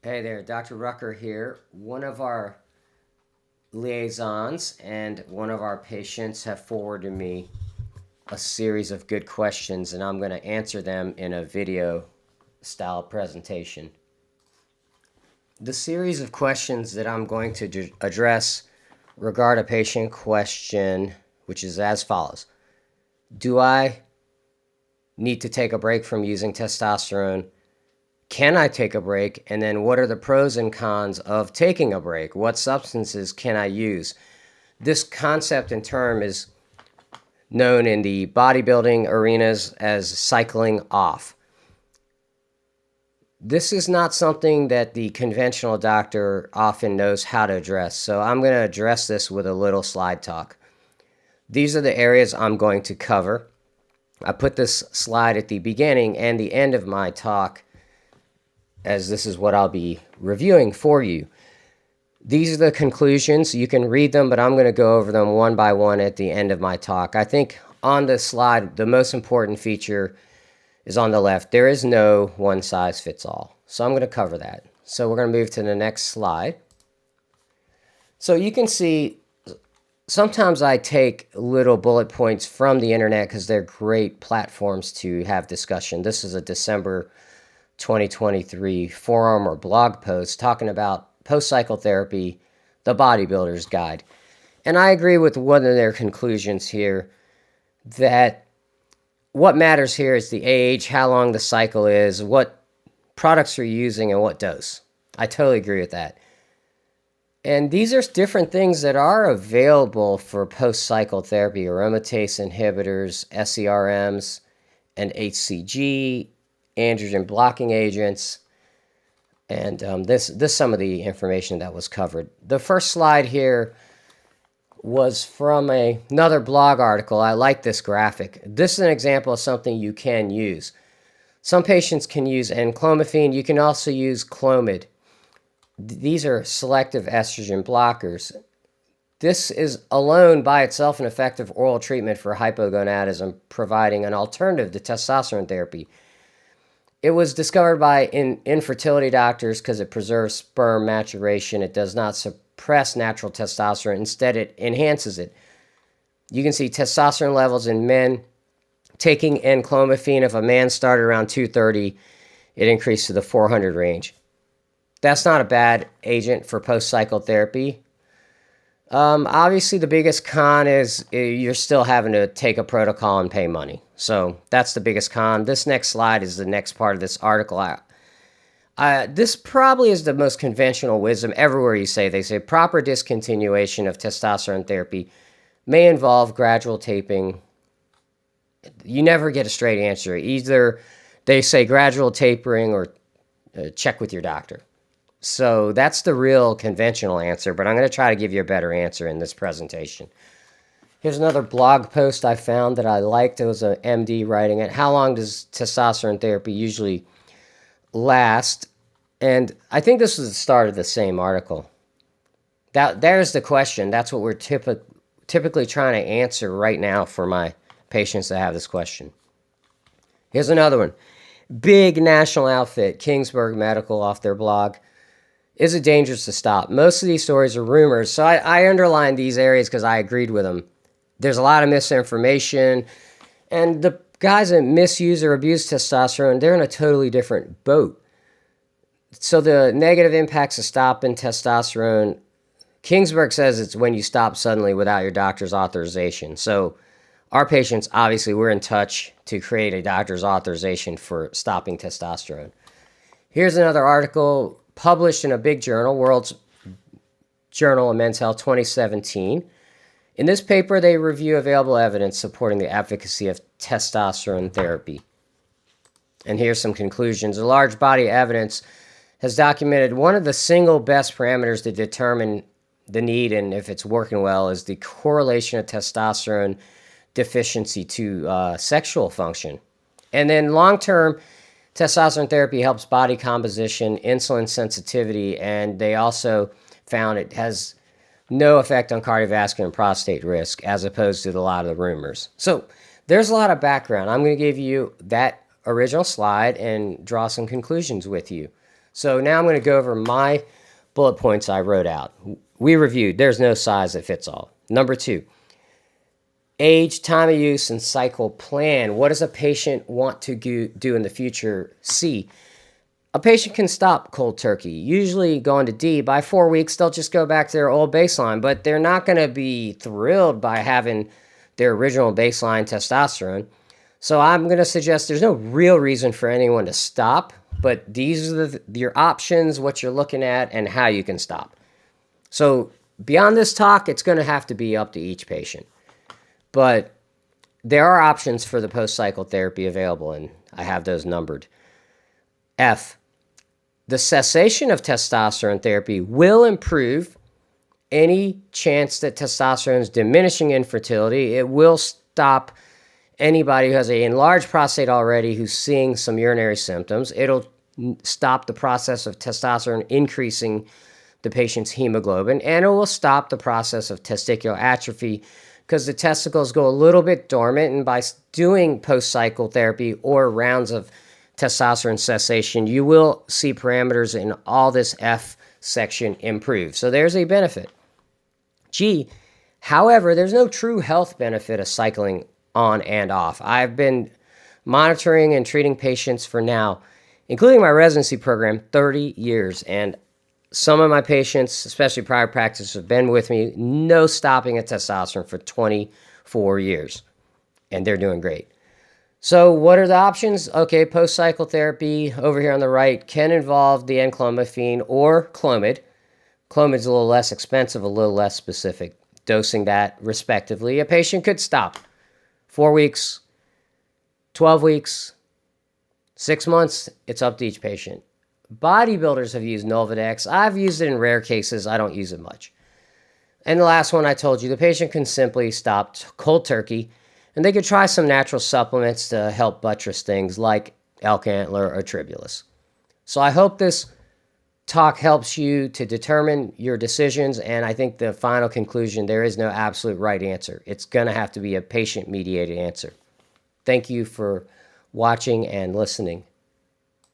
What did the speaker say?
Hey there, Dr. Rucker here. One of our liaisons and one of our patients have forwarded me a series of good questions, and I'm going to answer them in a video style presentation. The series of questions that I'm going to address regard a patient question, which is as follows. Do I need to take a break from using testosterone? Can I take a break? And then what are the pros and cons of taking a break? What substances can I use? This concept and term is known in the bodybuilding arenas as cycling off. This is not something that the conventional doctor often knows how to address, so I'm going to address this with a little slide talk. These are the areas I'm going to cover. I put this slide at the beginning and the end of my talk, as this is what I'll be reviewing for you. These are the conclusions. You can read them, but I'm going to go over them one by one at the end of my talk. I think on this slide, the most important feature is on the left. There is no one size fits all. So I'm going to cover that. So we're going to move to the next slide. So you can see sometimes I take little bullet points from the internet because they're great platforms to have discussion. This is a December 2023 forum or blog post talking about post-cycle therapy, the bodybuilder's guide. And I agree with one of their conclusions here that what matters here is the age, how long the cycle is, what products you're using, and what dose. I totally agree with that. And these are different things that are available for post-cycle therapy: aromatase inhibitors, SERMs, and HCG, androgen blocking agents. And this some of the information that was covered. The first slide here was from another blog article. I like this graphic. This is an example of something you can use. Some patients can use enclomiphene. You can also use Clomid. These are selective estrogen blockers. This is alone by itself an effective oral treatment for hypogonadism, providing an alternative to testosterone therapy. It was discovered by infertility doctors because it preserves sperm maturation. It does not suppress natural testosterone. Instead, it enhances it. You can see testosterone levels in men. Taking enclomiphene, if a man started around 230, it increased to the 400 range. That's not a bad agent for post-cycle therapy. Obviously, the biggest con is you're still having to take a protocol and pay money. So that's the biggest con. This next slide is the next part of this article. This probably is the most conventional wisdom everywhere you say. They say proper discontinuation of testosterone therapy may involve gradual taping. You never get a straight answer. Either they say gradual tapering or check with your doctor. So that's the real conventional answer, but I'm going to try to give you a better answer in this presentation. Here's another blog post I found that I liked. It was an MD writing it. How long does testosterone therapy usually last? And I think this was the start of the same article. There's the question. That's what we're typically trying to answer right now for my patients that have this question. Here's another one. Big national outfit, Kingsburg Medical, off their blog. Is it dangerous to stop? Most of these stories are rumors, so I underlined these areas because I agreed with them. There's a lot of misinformation, and the guys that misuse or abuse testosterone, they're in a totally different boat. So the negative impacts of stopping testosterone, Kingsburg says it's when you stop suddenly without your doctor's authorization. So our patients, obviously, we're in touch to create a doctor's authorization for stopping testosterone. Here's another article published in a big journal, World's Journal of Men's Health 2017. In this paper, they review available evidence supporting the efficacy of testosterone therapy. And here's some conclusions. A large body of evidence has documented one of the single best parameters to determine the need and if it's working well is the correlation of testosterone deficiency to sexual function. And then long-term, testosterone therapy helps body composition, insulin sensitivity, and they also found it has no effect on cardiovascular and prostate risk, as opposed to a lot of the rumors. So there's a lot of background. I'm going to give you that original slide and draw some conclusions with you. So now I'm going to go over my bullet points I wrote out. We reviewed, there's no size that fits all. Number 2, age, time of use, and cycle plan. What does a patient want to do in the future? C, a patient can stop cold turkey, usually going to D. By 4 weeks, they'll just go back to their old baseline, but they're not going to be thrilled by having their original baseline testosterone. So I'm going to suggest there's no real reason for anyone to stop, but these are your options, what you're looking at, and how you can stop. So beyond this talk, it's going to have to be up to each patient. But there are options for the post-cycle therapy available, and I have those numbered. F, the cessation of testosterone therapy will improve any chance that testosterone is diminishing infertility. It will stop anybody who has an enlarged prostate already who's seeing some urinary symptoms. It'll stop the process of testosterone increasing the patient's hemoglobin, and it will stop the process of testicular atrophy because the testicles go a little bit dormant, and by doing post-cycle therapy or rounds of testosterone cessation, you will see parameters in all this F section improve. So there's a benefit. G, however, there's no true health benefit of cycling on and off. I've been monitoring and treating patients for now, including my residency program, 30 years. And some of my patients, especially private practice, have been with me, no stopping at testosterone for 24 years. And they're doing great. So what are the options? Okay, post-cycle therapy over here on the right can involve the N-clomiphene or Clomid. Clomid's a little less expensive, a little less specific. Dosing that respectively. A patient could stop 4 weeks, 12 weeks, 6 months. It's up to each patient. Bodybuilders have used Nolvadex. I've used it in rare cases. I don't use it much. And the last one I told you, the patient can simply stop cold turkey, and they could try some natural supplements to help buttress things like elk antler or tribulus. So I hope this talk helps you to determine your decisions, and I think the final conclusion, there is no absolute right answer. It's going to have to be a patient-mediated answer. Thank you for watching and listening.